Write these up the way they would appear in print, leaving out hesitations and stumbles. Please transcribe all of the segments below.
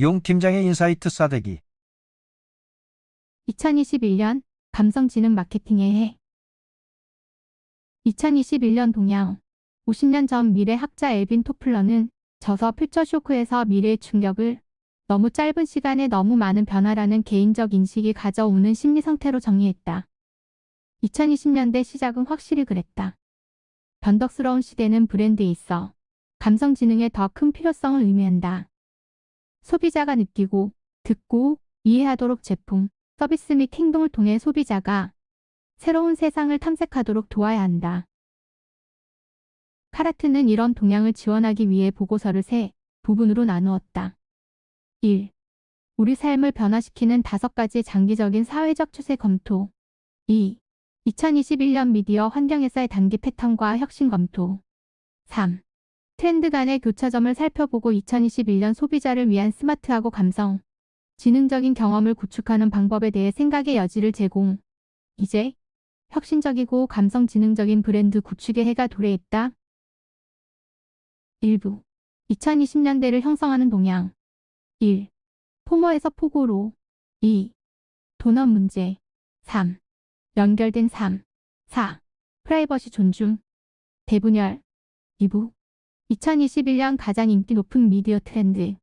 용 팀장의 인사이트 싸대기. 2021년 감성지능 마케팅의 해. 2021년 동양 50년 전 미래 학자 엘빈 토플러는 저서 퓨처 쇼크에서 미래의 충격을 너무 짧은 시간에 너무 많은 변화라는 개인적 인식이 가져오는 심리 상태로 정의했다. 2020년대 시작은 확실히 그랬다. 변덕스러운 시대는 브랜드에 있어 감성지능의 더 큰 필요성을 의미한다. 소비자가 느끼고, 듣고, 이해하도록 제품, 서비스 및 행동을 통해 소비자가 새로운 세상을 탐색하도록 도와야 한다. 카라트는 이런 동향을 지원하기 위해 보고서를 세 부분으로 나누었다. 1. 우리 삶을 변화시키는 5가지 장기적인 사회적 추세 검토. 2. 2021년 미디어 환경에서의 단기 패턴과 혁신 검토. 3. 트렌드 간의 교차점을 살펴보고 2021년 소비자를 위한 스마트하고 감성, 지능적인 경험을 구축하는 방법에 대해 생각의 여지를 제공. 이제 혁신적이고 감성 지능적인 브랜드 구축의 해가 도래했다. 일부 2020년대를 형성하는 동향. 1. 포모에서 포고로. 2. 도넛 문제. 3. 연결된 삶. 4. 프라이버시 존중. 대분열. 2부 2021년 가장 인기 높은 미디어 트렌드.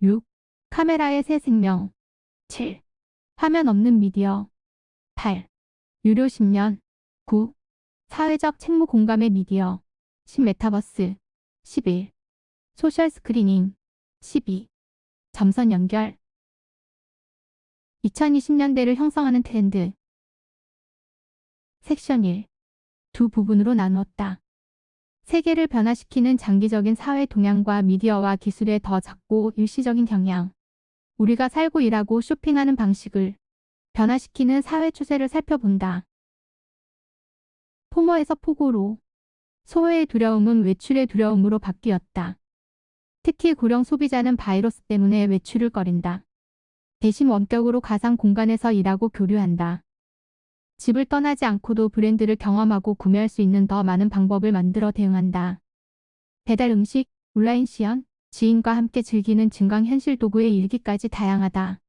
6. 카메라의 새 생명. 7. 화면 없는 미디어. 8. 유료 10년. 9. 사회적 책무 공감의 미디어. 10. 메타버스. 11. 소셜 스크리닝. 12. 점선 연결. 2020년대를 형성하는 트렌드. 섹션 1. 두 부분으로 나누었다. 세계를 변화시키는 장기적인 사회 동향과 미디어와 기술의 더 작고 일시적인 경향. 우리가 살고 일하고 쇼핑하는 방식을 변화시키는 사회 추세를 살펴본다. 포모에서 포고로. 소외의 두려움은 외출의 두려움으로 바뀌었다. 특히 고령 소비자는 바이러스 때문에 외출을 꺼린다. 대신 원격으로 가상 공간에서 일하고 교류한다. 집을 떠나지 않고도 브랜드를 경험하고 구매할 수 있는 더 많은 방법을 만들어 대응한다. 배달 음식, 온라인 시연, 지인과 함께 즐기는 증강현실 도구의 일기까지 다양하다.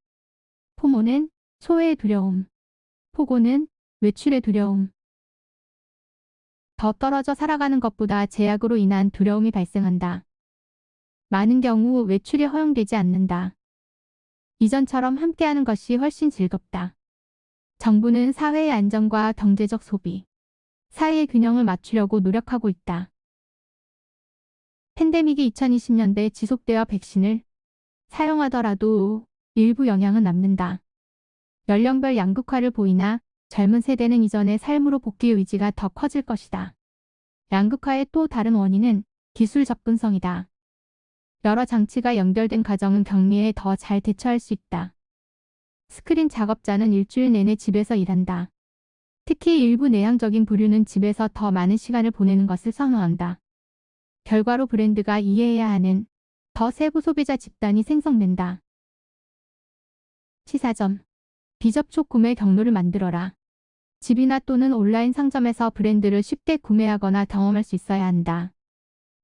포모는 소외의 두려움, 포고는 외출의 두려움. 더 떨어져 살아가는 것보다 제약으로 인한 두려움이 발생한다. 많은 경우 외출이 허용되지 않는다. 이전처럼 함께하는 것이 훨씬 즐겁다. 정부는 사회의 안전과 경제적 소비 사이의 균형을 맞추려고 노력하고 있다. 팬데믹이 2020년대 지속되어 백신을 사용하더라도 일부 영향은 남는다. 연령별 양극화를 보이나 젊은 세대는 이전의 삶으로 복귀 의지가 더 커질 것이다. 양극화의 또 다른 원인은 기술 접근성이다. 여러 장치가 연결된 가정은 격리에 더 잘 대처할 수 있다. 스크린 작업자는 일주일 내내 집에서 일한다. 특히 일부 내향적인 부류는 집에서 더 많은 시간을 보내는 것을 선호한다. 결과로 브랜드가 이해해야 하는 더 세부 소비자 집단이 생성된다. 시사점. 비접촉 구매 경로를 만들어라. 집이나 또는 온라인 상점에서 브랜드를 쉽게 구매하거나 경험할 수 있어야 한다.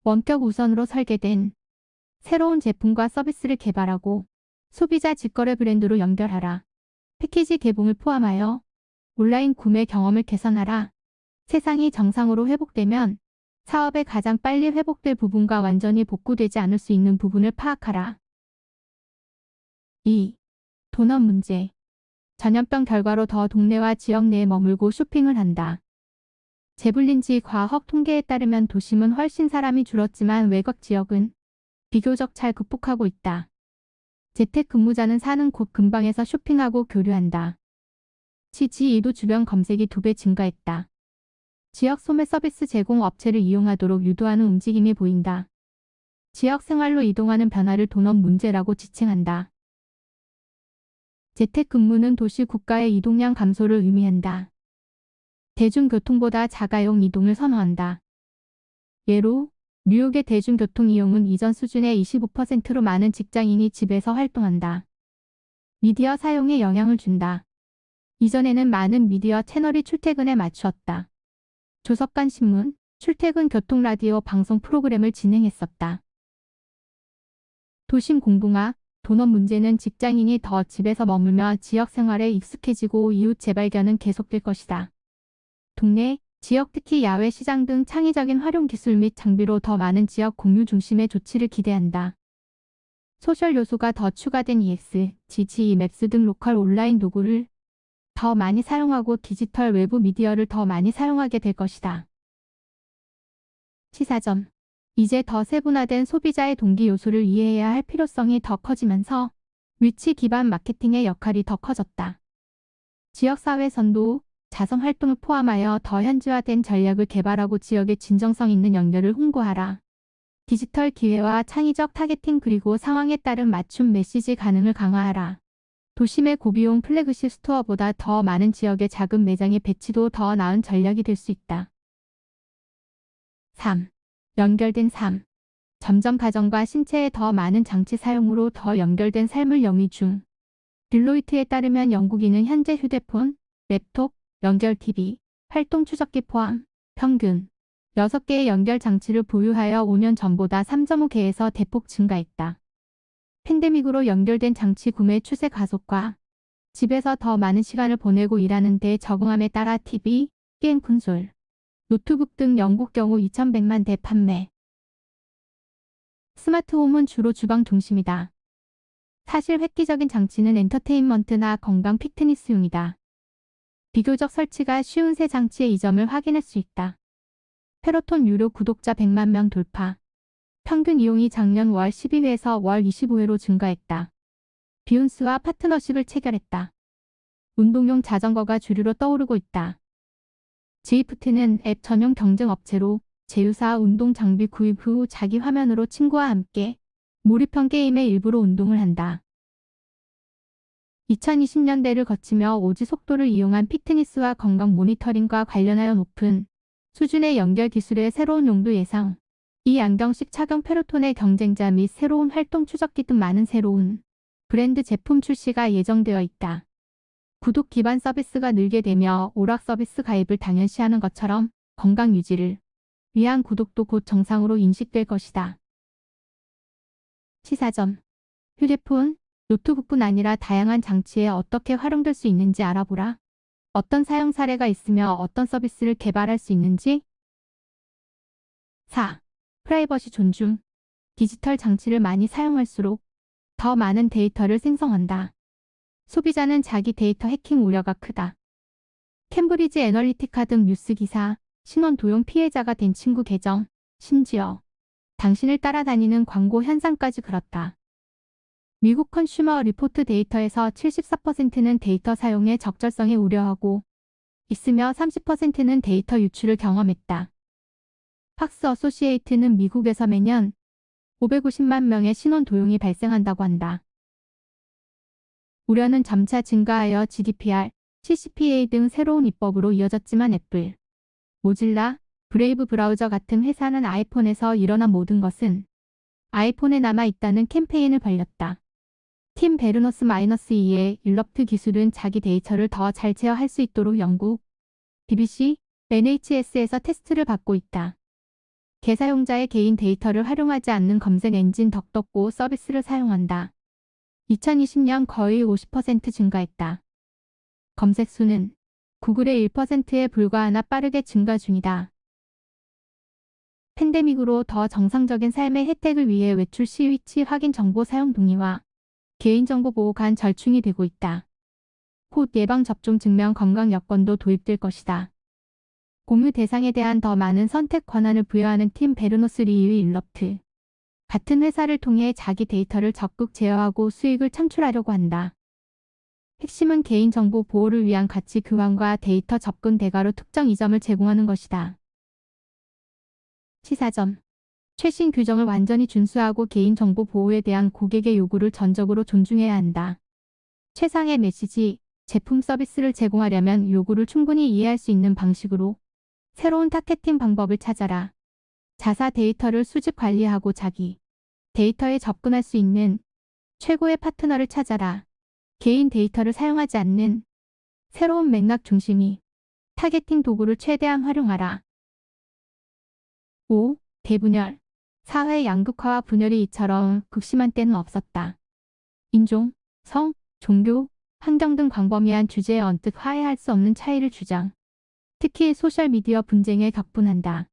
원격 우선으로 설계된 새로운 제품과 서비스를 개발하고 소비자 직거래 브랜드로 연결하라. 패키지 개봉을 포함하여 온라인 구매 경험을 개선하라. 세상이 정상으로 회복되면 사업의 가장 빨리 회복될 부분과 완전히 복구되지 않을 수 있는 부분을 파악하라. 2. 도넛 문제. 전염병 결과로 더 동네와 지역 내에 머물고 쇼핑을 한다. 제블린지 과학 통계에 따르면 도심은 훨씬 사람이 줄었지만 외곽 지역은 비교적 잘 극복하고 있다. 재택근무자는 사는 곳 근방에서 쇼핑하고 교류한다. 지지이도 주변 검색이 2배 증가했다. 지역 소매 서비스 제공 업체를 이용하도록 유도하는 움직임이 보인다. 지역 생활로 이동하는 변화를 도넛 문제라고 지칭한다. 재택근무는 도시 국가의 이동량 감소를 의미한다. 대중교통보다 자가용 이동을 선호한다. 예로 뉴욕의 대중교통 이용은 이전 수준의 25%로 많은 직장인이 집에서 활동한다. 미디어 사용에 영향을 준다. 이전에는 많은 미디어 채널이 출퇴근에 맞추었다. 조석관 신문, 출퇴근 교통 라디오 방송 프로그램을 진행했었다. 도심 공동화, 본원 문제는 직장인이 더 집에서 머물며 지역 생활에 익숙해지고 이웃 재발견은 계속될 것이다. 동네, 지역 특히 야외 시장 등 창의적인 활용 기술 및 장비로 더 많은 지역 공유 중심의 조치를 기대한다. 소셜 요소가 더 추가된 EX, GG, 맵스 등 로컬 온라인 도구를 더 많이 사용하고 디지털 외부 미디어를 더 많이 사용하게 될 것이다. 시사점. 이제 더 세분화된 소비자의 동기 요소를 이해해야 할 필요성이 더 커지면서 위치 기반 마케팅의 역할이 더 커졌다. 지역사회 선도, 자선 활동을 포함하여 더 현지화된 전략을 개발하고 지역의 진정성 있는 연결을 홍보하라. 디지털 기회와 창의적 타겟팅 그리고 상황에 따른 맞춤 메시지 가능을 강화하라. 도심의 고비용 플래그십 스토어보다 더 많은 지역의 작은 매장의 배치도 더 나은 전략이 될 수 있다. 3. 연결된 삶. 점점 가정과 신체에 더 많은 장치 사용으로 더 연결된 삶을 영위 중. 딜로이트에 따르면 영국인은 현재 휴대폰, 랩톱, 연결 TV, 활동 추적기 포함 평균 6개의 연결 장치를 보유하여 5년 전보다 3.5개에서 대폭 증가했다. 팬데믹으로 연결된 장치 구매 추세 가속과 집에서 더 많은 시간을 보내고 일하는 데 적응함에 따라 TV, 게임 콘솔, 노트북 등 영국 경우 2,100만 대 판매. 스마트홈은 주로 주방 중심이다. 사실 획기적인 장치는 엔터테인먼트나 건강 피트니스용이다. 비교적 설치가 쉬운 새 장치의 이점을 확인할 수 있다. 페로톤 유료 구독자 100만 명 돌파. 평균 이용이 작년 월 12회에서 월 25회로 증가했다. 비욘스와 파트너십을 체결했다. 운동용 자전거가 주류로 떠오르고 있다. 지프트는 앱 전용 경쟁 업체로 제휴사 운동 장비 구입 후 자기 화면으로 친구와 함께 몰입형 게임의 일부로 운동을 한다. 2020년대를 거치며 오지 속도를 이용한 피트니스와 건강 모니터링과 관련하여 높은 수준의 연결 기술의 새로운 용도 예상. 이 안경식 착용 페로톤의 경쟁자 및 새로운 활동 추적기 등 많은 새로운 브랜드 제품 출시가 예정되어 있다. 구독 기반 서비스가 늘게 되며 오락 서비스 가입을 당연시하는 것처럼 건강 유지를 위한 구독도 곧 정상으로 인식될 것이다. 시사점. 휴대폰, 노트북뿐 아니라 다양한 장치에 어떻게 활용될 수 있는지 알아보라. 어떤 사용 사례가 있으며 어떤 서비스를 개발할 수 있는지. 4. 프라이버시 존중. 디지털 장치를 많이 사용할수록 더 많은 데이터를 생성한다. 소비자는 자기 데이터 해킹 우려가 크다. 캠브리지 애널리티카 등 뉴스 기사, 신원 도용 피해자가 된 친구 계정, 심지어 당신을 따라다니는 광고 현상까지 그렇다. 미국 컨슈머 리포트 데이터에서 74%는 데이터 사용의 적절성에 우려하고 있으며 30%는 데이터 유출을 경험했다. 팍스 어소시에이트는 미국에서 매년 550만 명의 신원 도용이 발생한다고 한다. 우려는 점차 증가하여 GDPR, CCPA 등 새로운 입법으로 이어졌지만 애플, 모질라, 브레이브 브라우저 같은 회사는 아이폰에서 일어난 모든 것은 아이폰에 남아있다는 캠페인을 벌였다. 팀 베르너스-2의 일럽트 기술은 자기 데이터를 더 잘 제어할 수 있도록 영국, BBC, NHS에서 테스트를 받고 있다. 개사용자의 개인 데이터를 활용하지 않는 검색 엔진 덕덕고 서비스를 사용한다. 2020년 거의 50% 증가했다. 검색 수는 구글의 1%에 불과하나 빠르게 증가 중이다. 팬데믹으로 더 정상적인 삶의 혜택을 위해 외출 시 위치 확인 정보 사용 동의와 개인정보 보호 간 절충이 되고 있다. 곧 예방접종 증명 건강 여건도 도입될 것이다. 공유 대상에 대한 더 많은 선택 권한을 부여하는 팀 베르노스-리의 일럽트. 같은 회사를 통해 자기 데이터를 적극 제어하고 수익을 창출하려고 한다. 핵심은 개인정보 보호를 위한 가치 교환과 데이터 접근 대가로 특정 이점을 제공하는 것이다. 시사점. 최신 규정을 완전히 준수하고 개인정보 보호에 대한 고객의 요구를 전적으로 존중해야 한다. 최상의 메시지, 제품 서비스를 제공하려면 요구를 충분히 이해할 수 있는 방식으로 새로운 타겟팅 방법을 찾아라. 자사 데이터를 수집 관리하고 자기 데이터에 접근할 수 있는 최고의 파트너를 찾아라. 개인 데이터를 사용하지 않는 새로운 맥락 중심이 타겟팅 도구를 최대한 활용하라. 5. 대분열. 사회 양극화와 분열이 이처럼 극심한 때는 없었다. 인종, 성, 종교, 환경 등 광범위한 주제에 언뜻 화해할 수 없는 차이를 주장. 특히 소셜미디어 분쟁에 격분한다.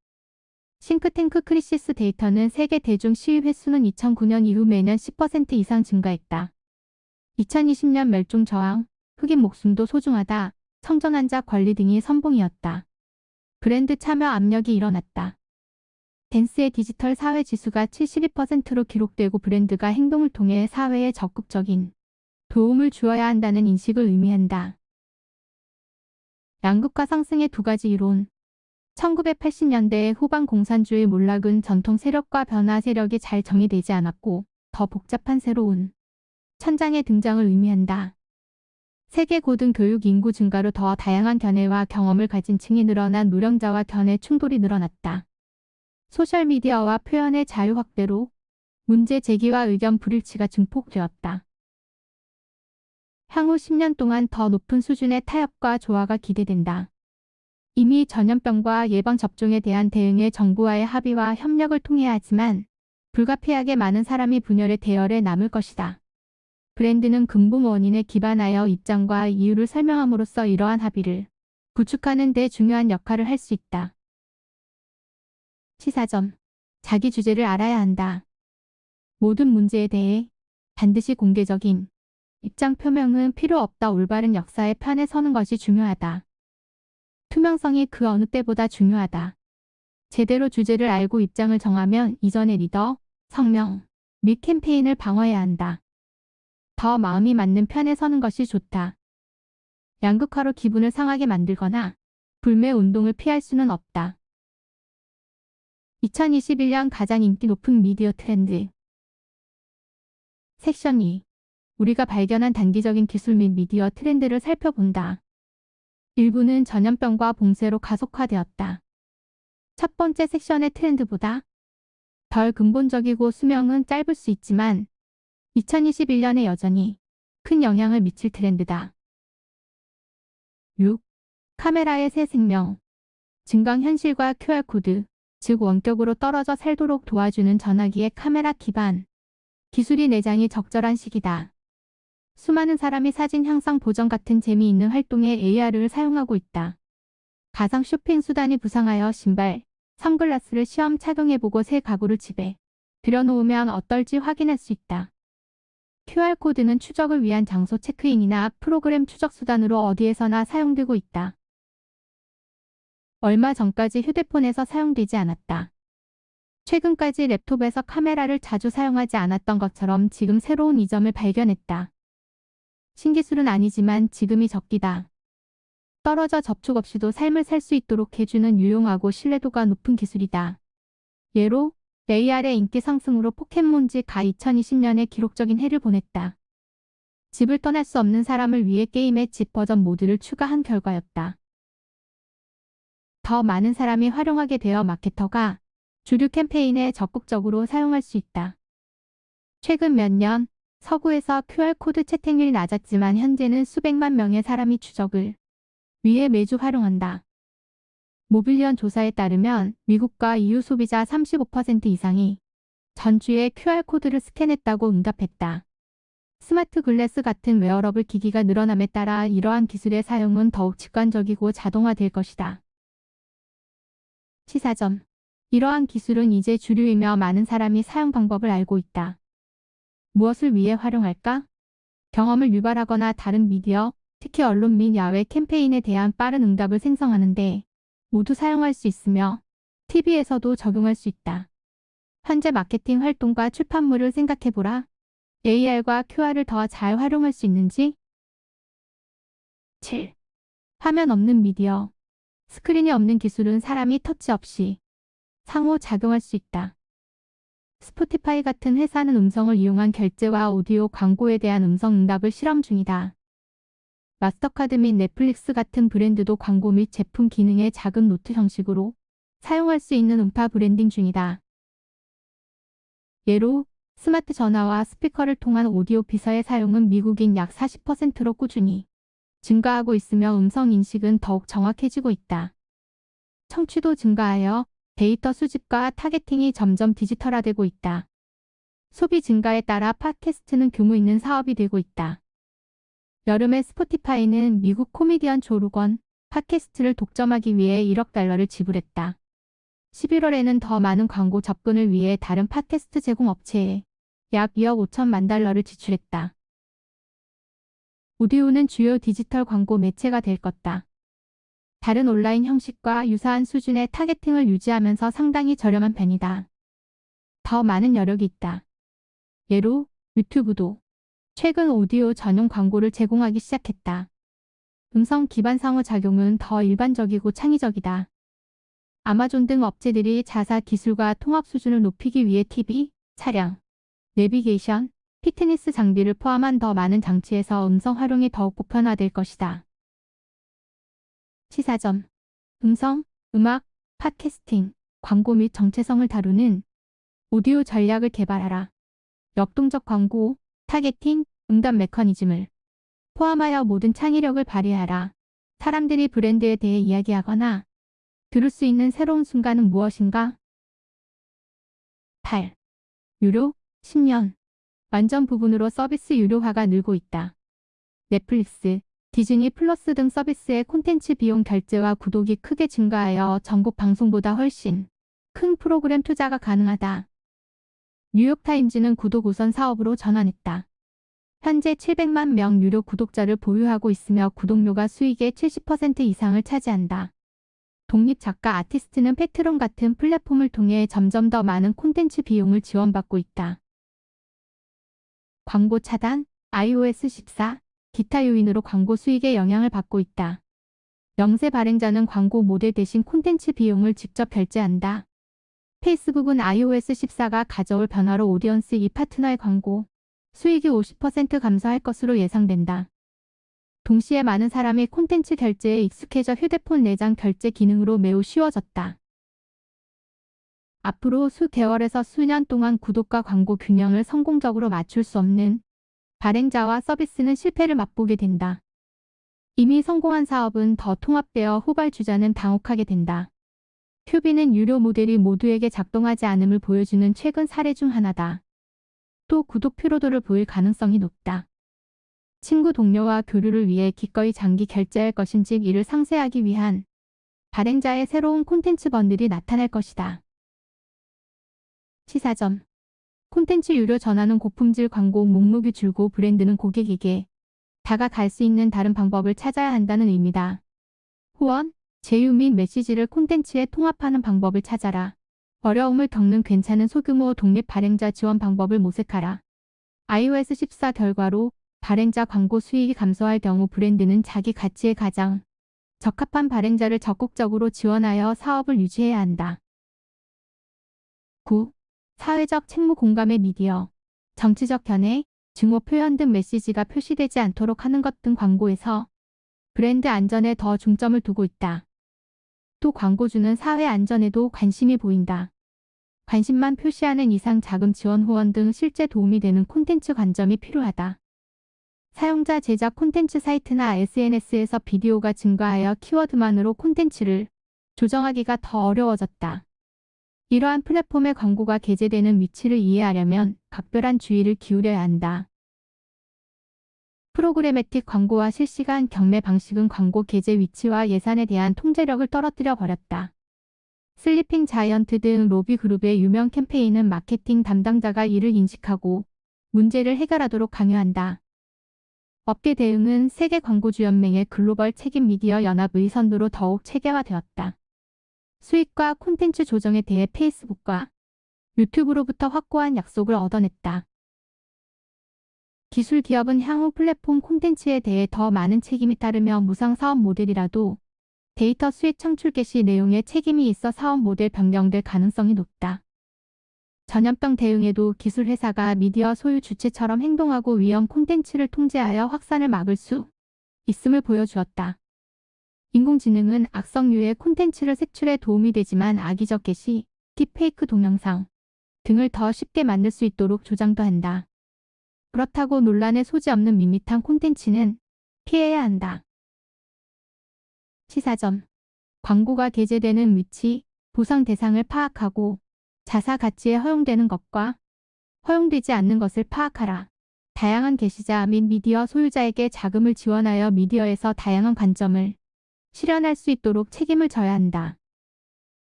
싱크탱크 크리시스 데이터는 세계 대중 시위 횟수는 2009년 이후 매년 10% 이상 증가했다. 2020년 멸종 저항, 흑인 목숨도 소중하다, 성전환자 권리 등이 선봉이었다. 브랜드 참여 압력이 일어났다. 댄스의 디지털 사회 지수가 72%로 기록되고 브랜드가 행동을 통해 사회에 적극적인 도움을 주어야 한다는 인식을 의미한다. 양극화 상승의 두 가지 이론. 1980년대 후반 공산주의 몰락은 전통 세력과 변화 세력이 잘 정의되지 않았고 더 복잡한 새로운 천장의 등장을 의미한다. 세계 고등교육 인구 증가로 더 다양한 견해와 경험을 가진 층이 늘어난 노령자와 견해 충돌이 늘어났다. 소셜미디어와 표현의 자유 확대로 문제 제기와 의견 불일치가 증폭되었다. 향후 10년 동안 더 높은 수준의 타협과 조화가 기대된다. 이미 전염병과 예방접종에 대한 대응에 정부와의 합의와 협력을 통해야 하지만 불가피하게 많은 사람이 분열의 대열에 남을 것이다. 브랜드는 근본 원인에 기반하여 입장과 이유를 설명함으로써 이러한 합의를 구축하는 데 중요한 역할을 할 수 있다. 시사점. 자기 주제를 알아야 한다. 모든 문제에 대해 반드시 공개적인 입장 표명은 필요 없다. 올바른 역사의 편에 서는 것이 중요하다. 투명성이 그 어느 때보다 중요하다. 제대로 주제를 알고 입장을 정하면 이전의 리더, 성명 및 캠페인을 방어해야 한다. 더 마음이 맞는 편에 서는 것이 좋다. 양극화로 기분을 상하게 만들거나 불매 운동을 피할 수는 없다. 2021년 가장 인기 높은 미디어 트렌드. 섹션 2. 우리가 발견한 단기적인 기술 및 미디어 트렌드를 살펴본다. 일부는 전염병과 봉쇄로 가속화되었다. 첫 번째 섹션의 트렌드보다 덜 근본적이고 수명은 짧을 수 있지만 2021년에 여전히 큰 영향을 미칠 트렌드다. 6. 카메라의 새 생명. 증강현실과 QR코드, 즉 원격으로 떨어져 살도록 도와주는 전화기의 카메라 기반 기술이 내장이 적절한 시기다. 수많은 사람이 사진 향상 보정 같은 재미있는 활동에 AR을 사용하고 있다. 가상 쇼핑 수단이 부상하여 신발, 선글라스를 시험 착용해보고 새 가구를 집에 들여놓으면 어떨지 확인할 수 있다. QR코드는 추적을 위한 장소 체크인이나 프로그램 추적 수단으로 어디에서나 사용되고 있다. 얼마 전까지 휴대폰에서 사용되지 않았다. 최근까지 랩톱에서 카메라를 자주 사용하지 않았던 것처럼 지금 새로운 이점을 발견했다. 신기술은 아니지만 지금이 적기다. 떨어져 접촉 없이도 삶을 살 수 있도록 해주는 유용하고 신뢰도가 높은 기술이다. 예로 AR의 인기 상승으로 포켓몬지가 2020년에 기록적인 해를 보냈다. 집을 떠날 수 없는 사람을 위해 게임의 집 버전 모드를 추가한 결과였다. 더 많은 사람이 활용하게 되어 마케터가 주류 캠페인에 적극적으로 사용할 수 있다. 최근 몇 년 서구에서 QR코드 채택률이 낮았지만 현재는 수백만 명의 사람이 추적을 위해 매주 활용한다. 모빌리언 조사에 따르면 미국과 EU 소비자 35% 이상이 전주에 QR코드를 스캔했다고 응답했다. 스마트 글래스 같은 웨어러블 기기가 늘어남에 따라 이러한 기술의 사용은 더욱 직관적이고 자동화될 것이다. 시사점. 이러한 기술은 이제 주류이며 많은 사람이 사용 방법을 알고 있다. 무엇을 위해 활용할까? 경험을 유발하거나 다른 미디어, 특히 언론 및 야외 캠페인에 대한 빠른 응답을 생성하는 데 모두 사용할 수 있으며 TV에서도 적용할 수 있다. 현재 마케팅 활동과 출판물을 생각해보라. AR과 QR을 더 잘 활용할 수 있는지? 7. 화면 없는 미디어. 스크린이 없는 기술은 사람이 터치 없이 상호작용할 수 있다. 스포티파이 같은 회사는 음성을 이용한 결제와 오디오 광고에 대한 음성 응답을 실험 중이다. 마스터카드 및 넷플릭스 같은 브랜드도 광고 및 제품 기능의 작은 노트 형식으로 사용할 수 있는 음파 브랜딩 중이다. 예로 스마트 전화와 스피커를 통한 오디오 비서의 사용은 미국인 약 40%로 꾸준히 증가하고 있으며 음성 인식은 더욱 정확해지고 있다. 청취도 증가하여 데이터 수집과 타겟팅이 점점 디지털화되고 있다. 소비 증가에 따라 팟캐스트는 규모 있는 사업이 되고 있다. 여름에 스포티파이는 미국 코미디언 조 로건 팟캐스트를 독점하기 위해 1억 달러를 지불했다. 11월에는 더 많은 광고 접근을 위해 다른 팟캐스트 제공 업체에 약 2억 5천만 달러를 지출했다. 오디오는 주요 디지털 광고 매체가 될 것다. 다른 온라인 형식과 유사한 수준의 타겟팅을 유지하면서 상당히 저렴한 편이다. 더 많은 여력이 있다. 예로 유튜브도 최근 오디오 전용 광고를 제공하기 시작했다. 음성 기반 상호작용은 더 일반적이고 창의적이다. 아마존 등 업체들이 자사 기술과 통합 수준을 높이기 위해 TV, 차량, 내비게이션, 피트니스 장비를 포함한 더 많은 장치에서 음성 활용이 더욱 보편화될 것이다. 시사점. 음성, 음악, 팟캐스팅, 광고 및 정체성을 다루는 오디오 전략을 개발하라. 역동적 광고, 타겟팅, 응답 메커니즘을 포함하여 모든 창의력을 발휘하라. 사람들이 브랜드에 대해 이야기하거나 들을 수 있는 새로운 순간은 무엇인가? 8. 유료, 10년. 완전 부분으로 서비스 유료화가 늘고 있다. 넷플릭스, 디즈니 플러스 등 서비스의 콘텐츠 비용 결제와 구독이 크게 증가하여 전국 방송보다 훨씬 큰 프로그램 투자가 가능하다. 뉴욕타임즈는 구독 우선 사업으로 전환했다. 현재 700만 명 유료 구독자를 보유하고 있으며 구독료가 수익의 70% 이상을 차지한다. 독립 작가 아티스트는 패트론 같은 플랫폼을 통해 점점 더 많은 콘텐츠 비용을 지원받고 있다. 광고 차단, iOS 14, 기타 요인으로 광고 수익에 영향을 받고 있다. 영세 발행자는 광고 모델 대신 콘텐츠 비용을 직접 결제한다. 페이스북은 iOS 14가 가져올 변화로 오디언스 이 파트너의 광고 수익이 50% 감소할 것으로 예상된다. 동시에 많은 사람이 콘텐츠 결제에 익숙해져 휴대폰 내장 결제 기능으로 매우 쉬워졌다. 앞으로 수개월에서 수년 동안 구독과 광고 균형을 성공적으로 맞출 수 없는 발행자와 서비스는 실패를 맛보게 된다. 이미 성공한 사업은 더 통합되어 후발주자는 당혹하게 된다. 큐비는 유료 모델이 모두에게 작동하지 않음을 보여주는 최근 사례 중 하나다. 또 구독 피로도를 보일 가능성이 높다. 친구 동료와 교류를 위해 기꺼이 장기 결제할 것인지 이를 상쇄하기 위한 발행자의 새로운 콘텐츠 번들이 나타날 것이다. 시사점. 콘텐츠 유료 전환은 고품질 광고 목록이 줄고 브랜드는 고객에게 다가갈 수 있는 다른 방법을 찾아야 한다는 의미다. 후원, 제휴 및 메시지를 콘텐츠에 통합하는 방법을 찾아라. 어려움을 겪는 괜찮은 소규모 독립 발행자 지원 방법을 모색하라. iOS 14 결과로 발행자 광고 수익이 감소할 경우 브랜드는 자기 가치에 가장 적합한 발행자를 적극적으로 지원하여 사업을 유지해야 한다. 9. 사회적 책무 공감의 미디어, 정치적 견해, 증오 표현 등 메시지가 표시되지 않도록 하는 것 등 광고에서 브랜드 안전에 더 중점을 두고 있다. 또 광고주는 사회 안전에도 관심이 보인다. 관심만 표시하는 이상 자금 지원 후원 등 실제 도움이 되는 콘텐츠 관점이 필요하다. 사용자 제작 콘텐츠 사이트나 SNS에서 비디오가 증가하여 키워드만으로 콘텐츠를 조정하기가 더 어려워졌다. 이러한 플랫폼의 광고가 게재되는 위치를 이해하려면 각별한 주의를 기울여야 한다. 프로그래매틱 광고와 실시간 경매 방식은 광고 게재 위치와 예산에 대한 통제력을 떨어뜨려 버렸다. 슬리핑 자이언트 등 로비 그룹의 유명 캠페인은 마케팅 담당자가 이를 인식하고 문제를 해결하도록 강요한다. 업계 대응은 세계 광고주연맹의 글로벌 책임 미디어 연합의 선두로 더욱 체계화되었다. 수익과 콘텐츠 조정에 대해 페이스북과 유튜브로부터 확고한 약속을 얻어냈다. 기술 기업은 향후 플랫폼 콘텐츠에 대해 더 많은 책임이 따르며 무상 사업 모델이라도 데이터 수익 창출 개시 내용에 책임이 있어 사업 모델 변경될 가능성이 높다. 전염병 대응에도 기술 회사가 미디어 소유 주체처럼 행동하고 위험 콘텐츠를 통제하여 확산을 막을 수 있음을 보여주었다. 인공지능은 악성유의 콘텐츠를 색출에 도움이 되지만 악의적 게시, 딥페이크 동영상 등을 더 쉽게 만들 수 있도록 조장도 한다. 그렇다고 논란의 소지 없는 밋밋한 콘텐츠는 피해야 한다. 시사점. 광고가 게재되는 위치, 보상 대상을 파악하고 자사 가치에 허용되는 것과 허용되지 않는 것을 파악하라. 다양한 게시자 및 미디어 소유자에게 자금을 지원하여 미디어에서 다양한 관점을 실현할 수 있도록 책임을 져야 한다.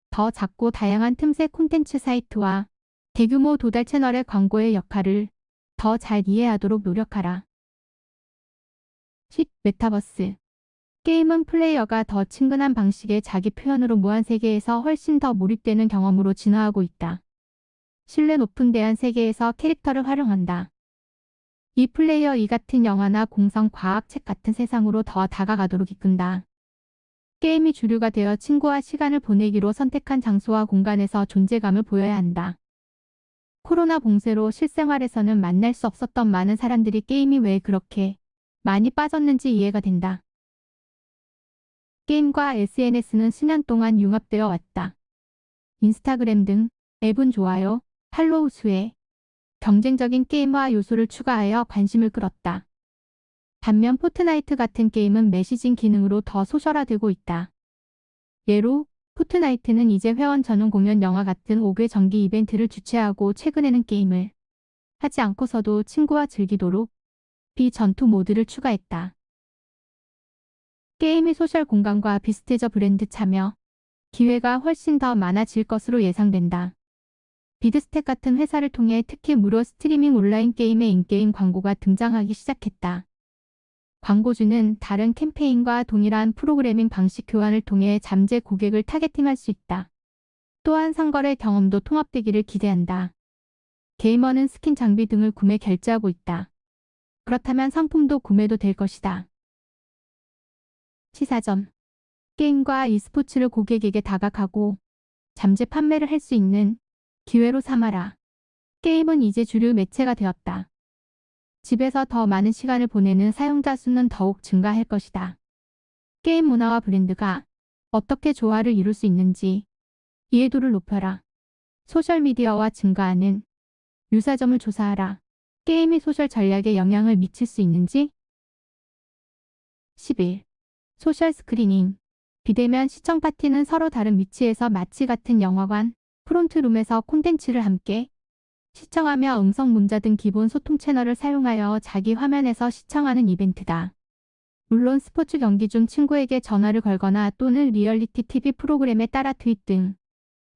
더 작고 다양한 틈새 콘텐츠 사이트와 대규모 도달 채널의 광고의 역할을 더 잘 이해하도록 노력하라. 10. 메타버스. 게임은 플레이어가 더 친근한 방식의 자기 표현으로 무한 세계에서 훨씬 더 몰입되는 경험으로 진화하고 있다. 신뢰 높은 대한 세계에서 캐릭터를 활용한다. 이 플레이어 이 같은 영화나 공상 과학 책 같은 세상으로 더 다가가도록 이끈다. 게임이 주류가 되어 친구와 시간을 보내기로 선택한 장소와 공간에서 존재감을 보여야 한다. 코로나 봉쇄로 실생활에서는 만날 수 없었던 많은 사람들이 게임이 왜 그렇게 많이 빠졌는지 이해가 된다. 게임과 SNS는 수년 동안 융합되어 왔다. 인스타그램 등 앱은 좋아요, 팔로우 수에 경쟁적인 게임화 요소를 추가하여 관심을 끌었다. 반면 포트나이트 같은 게임은 메시징 기능으로 더 소셜화되고 있다. 예로 포트나이트는 이제 회원 전용 공연 영화 같은 5개 정기 이벤트를 주최하고 최근에는 게임을 하지 않고서도 친구와 즐기도록 비전투 모드를 추가했다. 게임이 소셜 공간과 비슷해져 브랜드 참여 기회가 훨씬 더 많아질 것으로 예상된다. 비드스택 같은 회사를 통해 특히 무료 스트리밍 온라인 게임의 인게임 광고가 등장하기 시작했다. 광고주는 다른 캠페인과 동일한 프로그래밍 방식 교환을 통해 잠재 고객을 타겟팅할 수 있다. 또한 상거래 경험도 통합되기를 기대한다. 게이머는 스킨 장비 등을 구매 결제하고 있다. 그렇다면 상품도 구매도 될 것이다. 시사점. 게임과 e스포츠를 고객에게 다가가고 잠재 판매를 할 수 있는 기회로 삼아라. 게임은 이제 주류 매체가 되었다. 집에서 더 많은 시간을 보내는 사용자 수는 더욱 증가할 것이다. 게임 문화와 브랜드가 어떻게 조화를 이룰 수 있는지 이해도를 높여라. 소셜미디어와 증가하는 유사점을 조사하라. 게임이 소셜 전략에 영향을 미칠 수 있는지. 11. 소셜 스크리닝. 비대면 시청 파티는 서로 다른 위치에서 마치 같은 영화관, 프론트룸에서 콘텐츠를 함께 시청하며 음성 문자 등 기본 소통 채널을 사용하여 자기 화면에서 시청하는 이벤트다. 물론 스포츠 경기 중 친구에게 전화를 걸거나 또는 리얼리티 TV 프로그램에 따라 트윗 등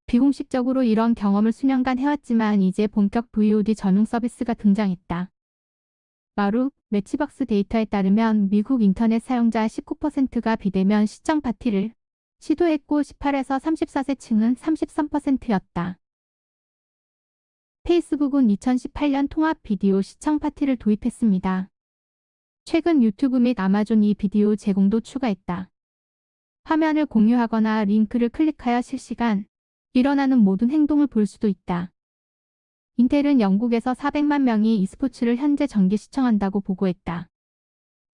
비공식적으로 이런 경험을 수년간 해왔지만 이제 본격 VOD 전용 서비스가 등장했다. 마루, 매치박스 데이터에 따르면 미국 인터넷 사용자 19%가 비대면 시청 파티를 시도했고 18에서 34세층은 33%였다. 페이스북은 2018년 통합 비디오 시청 파티를 도입했습니다. 최근 유튜브 및 아마존 이 비디오 제공도 추가했다. 화면을 공유하거나 링크를 클릭하여 실시간 일어나는 모든 행동을 볼 수도 있다. 인텔은 영국에서 400만 명이 e스포츠를 현재 정기 시청한다고 보고했다.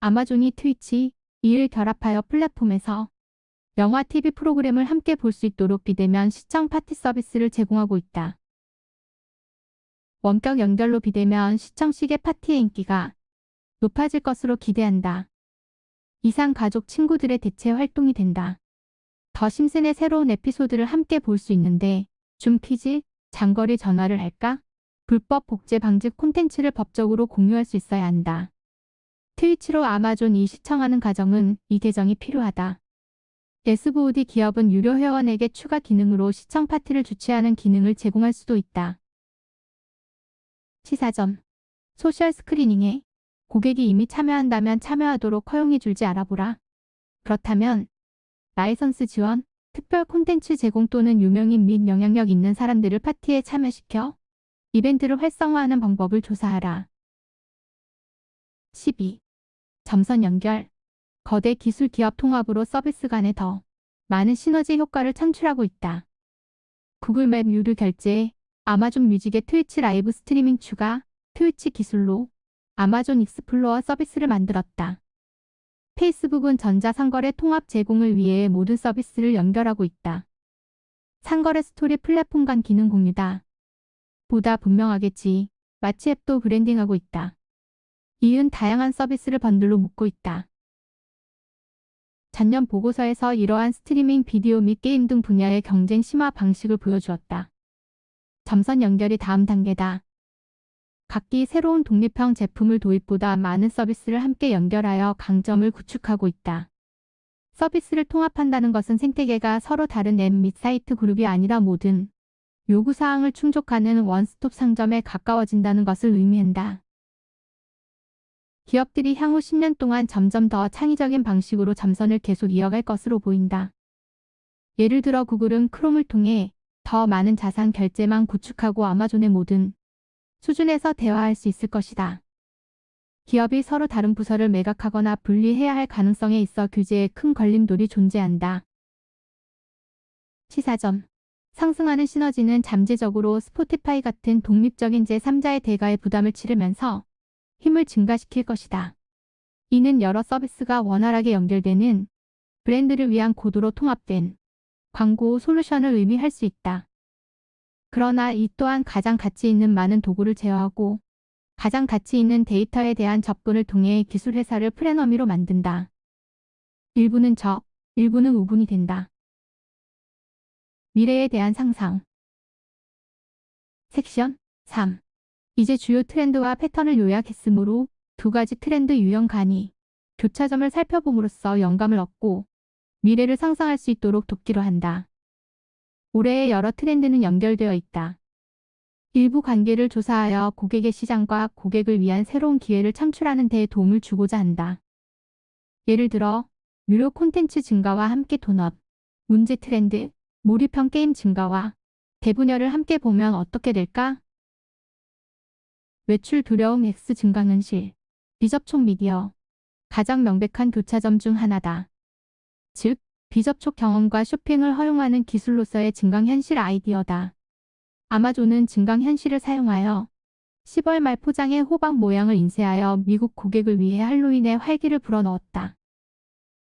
아마존이 트위치, 이를 결합하여 플랫폼에서 영화 TV 프로그램을 함께 볼 수 있도록 비대면 시청 파티 서비스를 제공하고 있다. 원격 연결로 비대면 시청 시계 파티의 인기가 높아질 것으로 기대한다. 이상 가족 친구들의 대체 활동이 된다. 더 심슨의 새로운 에피소드를 함께 볼 수 있는데 줌 퀴즈, 장거리 전화를 할까? 불법 복제 방지 콘텐츠를 법적으로 공유할 수 있어야 한다. 트위치로 아마존 이 시청하는 가정은 이 계정이 필요하다. SVOD 기업은 유료 회원에게 추가 기능으로 시청 파티를 주최하는 기능을 제공할 수도 있다. 시사점. 소셜 스크리닝에 고객이 이미 참여한다면 참여하도록 허용해 줄지 알아보라. 그렇다면 라이선스 지원, 특별 콘텐츠 제공 또는 유명인 및 영향력 있는 사람들을 파티에 참여시켜 이벤트를 활성화하는 방법을 조사하라. 12. 점선 연결. 거대 기술 기업 통합으로 서비스 간에 더 많은 시너지 효과를 창출하고 있다. 구글 맵 유료 결제, 아마존 뮤직의 트위치 라이브 스트리밍 추가, 트위치 기술로 아마존 익스플로어 서비스를 만들었다. 페이스북은 전자상거래 통합 제공을 위해 모든 서비스를 연결하고 있다. 상거래 스토리 플랫폼 간 기능 공유다. 보다 분명하겠지. 마치 앱도 브랜딩하고 있다. 이은 다양한 서비스를 번들로 묶고 있다. 전년 보고서에서 이러한 스트리밍 비디오 및 게임 등 분야의 경쟁 심화 방식을 보여주었다. 점선 연결이 다음 단계다. 각기 새로운 독립형 제품을 도입보다 많은 서비스를 함께 연결하여 강점을 구축하고 있다. 서비스를 통합한다는 것은 생태계가 서로 다른 앱 및 사이트 그룹이 아니라 모든 요구사항을 충족하는 원스톱 상점에 가까워진다는 것을 의미한다. 기업들이 향후 10년 동안 점점 더 창의적인 방식으로 점선을 계속 이어갈 것으로 보인다. 예를 들어 구글은 크롬을 통해 더 많은 자산 결제망 구축하고 아마존의 모든 수준에서 대화할 수 있을 것이다. 기업이 서로 다른 부서를 매각하거나 분리해야 할 가능성에 있어 규제에 큰 걸림돌이 존재한다. 시사점. 상승하는 시너지는 잠재적으로 스포티파이 같은 독립적인 제3자의 대가의 부담을 치르면서 힘을 증가시킬 것이다. 이는 여러 서비스가 원활하게 연결되는 브랜드를 위한 고도로 통합된 광고 솔루션을 의미할 수 있다. 그러나 이 또한 가장 가치 있는 많은 도구를 제어하고 가장 가치 있는 데이터에 대한 접근을 통해 기술 회사를 프레너미로 만든다. 일부는 적, 일부는 우분이 된다. 미래에 대한 상상. 섹션 3. 이제 주요 트렌드와 패턴을 요약했으므로 두 가지 트렌드 유형 간이 교차점을 살펴봄으로써 영감을 얻고 미래를 상상할 수 있도록 돕기로 한다. 올해의 여러 트렌드는 연결되어 있다. 일부 관계를 조사하여 고객의 시장과 고객을 위한 새로운 기회를 창출하는 데 도움을 주고자 한다. 예를 들어 유료 콘텐츠 증가와 함께 돈업, 문제 트렌드, 몰입형 게임 증가와 대분열을 함께 보면 어떻게 될까? 외출 두려움 X 증강 현실, 비접촉 미디어. 가장 명백한 교차점 중 하나다. 즉, 비접촉 경험과 쇼핑을 허용하는 기술로서의 증강현실 아이디어다. 아마존은 증강현실을 사용하여 10월 말 포장의 호박 모양을 인쇄하여 미국 고객을 위해 할로윈에 활기를 불어넣었다.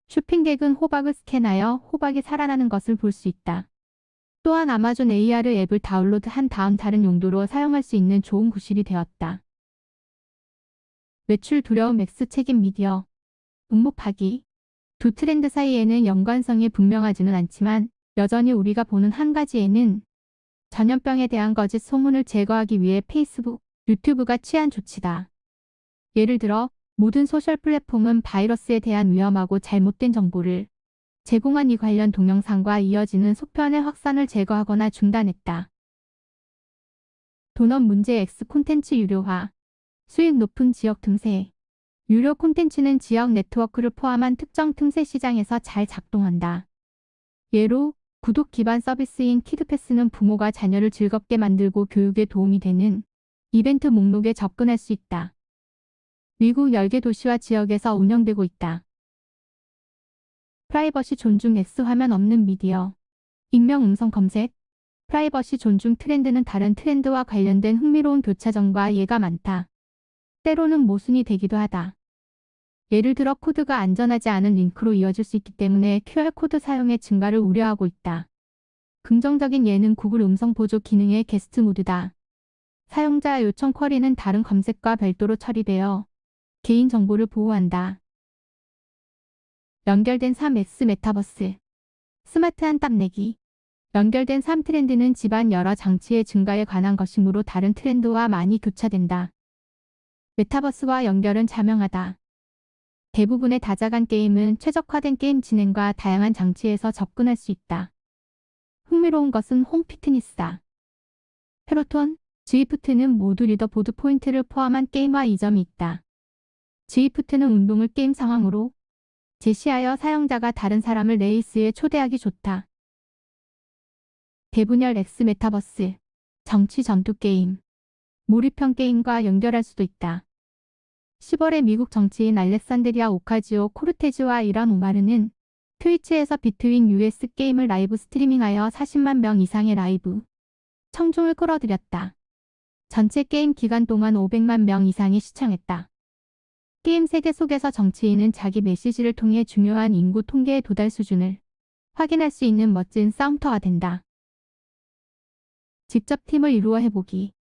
쇼핑객은 호박을 스캔하여 호박이 살아나는 것을 볼 수 있다. 또한 아마존 AR 앱을 다운로드한 다음 다른 용도로 사용할 수 있는 좋은 구실이 되었다. 외출 두려움 X 책임 미디어. 응모파기. 두 트렌드 사이에는 연관성이 분명하지는 않지만 여전히 우리가 보는 한 가지에는 전염병에 대한 거짓 소문을 제거하기 위해 페이스북, 유튜브가 취한 조치다. 예를 들어 모든 소셜 플랫폼은 바이러스에 대한 위험하고 잘못된 정보를 제공한 이 관련 동영상과 이어지는 속편의 확산을 제거하거나 중단했다. 돈업 문제 X 콘텐츠 유료화. 수익 높은 지역 틈새. 유료 콘텐츠는 지역 네트워크를 포함한 특정 틈새 시장에서 잘 작동한다. 예로 구독 기반 서비스인 키드패스는 부모가 자녀를 즐겁게 만들고 교육에 도움이 되는 이벤트 목록에 접근할 수 있다. 미국 10개 도시와 지역에서 운영되고 있다. 프라이버시 존중 X 화면 없는 미디어. 익명 음성 검색. 프라이버시 존중 트렌드는 다른 트렌드와 관련된 흥미로운 교차점과 예가 많다. 때로는 모순이 되기도 하다. 예를 들어 코드가 안전하지 않은 링크로 이어질 수 있기 때문에 QR코드 사용의 증가를 우려하고 있다. 긍정적인 예는 구글 음성 보조 기능의 게스트 모드다. 사용자 요청 쿼리는 다른 검색과 별도로 처리되어 개인정보를 보호한다. 연결된 3X 메타버스. 스마트한 땀내기. 연결된 3 트렌드는 집안 여러 장치의 증가에 관한 것이므로 다른 트렌드와 많이 교차된다. 메타버스와 연결은 자명하다. 대부분의 다자간 게임은 최적화된 게임 진행과 다양한 장치에서 접근할 수 있다. 흥미로운 것은 홈 피트니스다. 페로톤, G프트는 모두 리더보드 포인트를 포함한 게임화 이점이 있다. G프트는 운동을 게임 상황으로 제시하여 사용자가 다른 사람을 레이스에 초대하기 좋다. 대분열 X 메타버스, 정치 전투 게임. 몰입형 게임과 연결할 수도 있다. 10월에 미국 정치인 알렉산드리아 오카지오 코르테즈와 이란 오마르는 트위치에서 비트윈 US 게임을 라이브 스트리밍하여 40만 명 이상의 라이브 청중을 끌어들였다. 전체 게임 기간 동안 500만 명 이상이 시청했다. 게임 세계 속에서 정치인은 자기 메시지를 통해 중요한 인구 통계의 도달 수준을 확인할 수 있는 멋진 싸움터가 된다. 직접 팀을 이루어 해보기.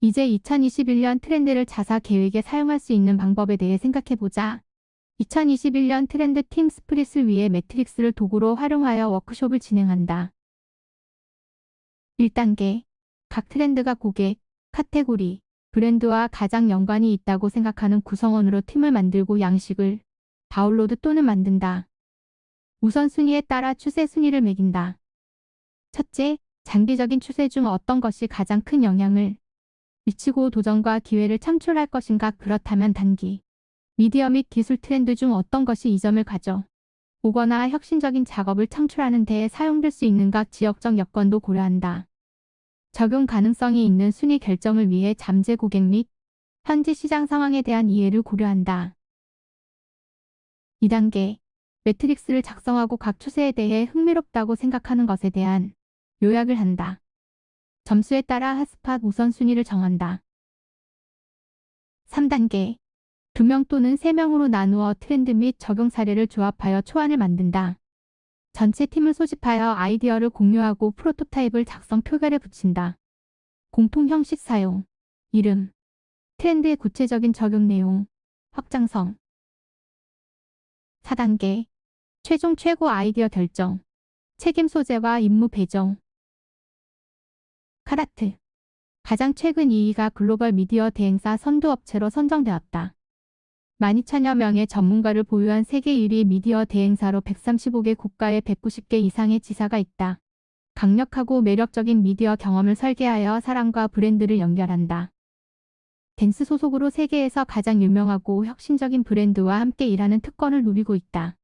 이제 2021년 트렌드를 자사 계획에 사용할 수 있는 방법에 대해 생각해보자. 2021년 트렌드 팀 스프릿을 위해 매트릭스를 도구로 활용하여 워크숍을 진행한다. 1단계. 각 트렌드가 고객, 카테고리, 브랜드와 가장 연관이 있다고 생각하는 구성원으로 팀을 만들고 양식을 다운로드 또는 만든다. 우선순위에 따라 추세 순위를 매긴다. 첫째, 장기적인 추세 중 어떤 것이 가장 큰 영향을 미치고 도전과 기회를 창출할 것인가. 그렇다면 단기, 미디어 및 기술 트렌드 중 어떤 것이 이 점을 가져 오거나 혁신적인 작업을 창출하는 데에 사용될 수 있는가. 지역적 여건도 고려한다. 적용 가능성이 있는 순위 결정을 위해 잠재 고객 및 현지 시장 상황에 대한 이해를 고려한다. 2단계, 매트릭스를 작성하고 각 추세에 대해 흥미롭다고 생각하는 것에 대한 요약을 한다. 점수에 따라 핫스팟 우선순위를 정한다. 3단계, 2명 또는 3명으로 나누어 트렌드 및 적용 사례를 조합하여 초안을 만든다. 전체 팀을 소집하여 아이디어를 공유하고 프로토타입을 작성 표결에 붙인다. 공통 형식 사용, 이름, 트렌드의 구체적인 적용 내용, 확장성. 4단계, 최종 최고 아이디어 결정, 책임 소재와 임무 배정. 카라트, 가장 최근 2위가 글로벌 미디어 대행사 선두업체로 선정되었다. 12,000여 명의 전문가를 보유한 세계 1위 미디어 대행사로 135개 국가에 190개 이상의 지사가 있다. 강력하고 매력적인 미디어 경험을 설계하여 사람과 브랜드를 연결한다. 댄스 소속으로 세계에서 가장 유명하고 혁신적인 브랜드와 함께 일하는 특권을 누리고 있다.